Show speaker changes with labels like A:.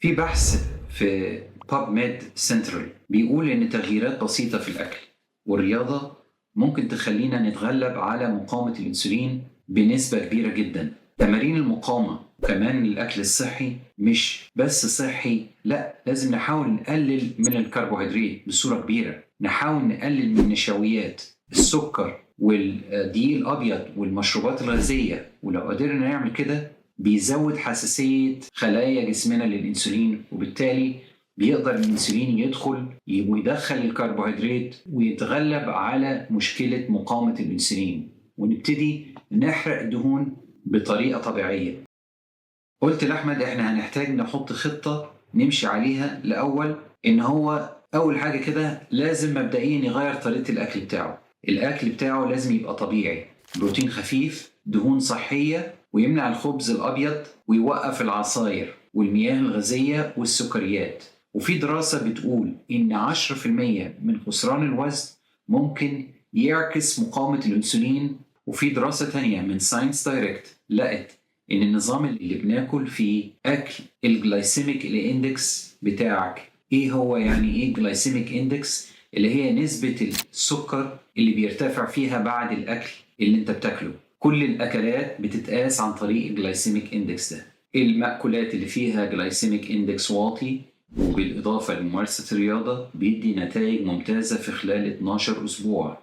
A: في بحث في PubMed Central بيقول إن تغييرات بسيطة في الأكل والرياضة ممكن تخلينا نتغلب على مقاومة الأنسولين بنسبة كبيرة جدا. تمارين المقاومة وكمان الأكل الصحي مش بس صحي، لا، لازم نحاول نقلل من الكربوهيدرات بصورة كبيرة، نحاول نقلل من النشويات، السكر والدقيق الأبيض والمشروبات الغازية. ولو قدرنا نعمل كده بيزود حساسية خلايا جسمنا للإنسولين، وبالتالي بيقدر الإنسولين يدخل ويدخل الكربوهيدرات ويتغلب على مشكلة مقاومة الإنسولين، ونبتدي نحرق دهون بطريقة طبيعية. قلت لأحمد إحنا هنحتاج نحط خطة نمشي عليها. الأول إن هو أول حاجة كده لازم مبدئيا يغير طريقة الأكل بتاعه. الأكل بتاعه لازم يبقى طبيعي، بروتين خفيف، دهون صحية، ويمنع الخبز الأبيض، ويوقف العصاير والمياه الغازية والسكريات. وفي دراسة بتقول إن 10% من خسران الوزن ممكن يعكس مقاومة الأنسولين. وفي دراسة تانية من ساينس دايركت لقت إن النظام اللي بناكل فيه أكل الجلايسيميك الاندكس بتاعك. إيه هو يعني إيه جلايسيميك اندكس؟ اللي هي نسبة السكر اللي بيرتفع فيها بعد الأكل اللي أنت بتاكله. كل الأكلات بتتقاس عن طريق الجلايسيميك اندكس ده. المأكولات اللي فيها جلايسيميك اندكس واطي وبالإضافة لممارسة الرياضة بيدي نتائج ممتازة في خلال 12 أسبوع.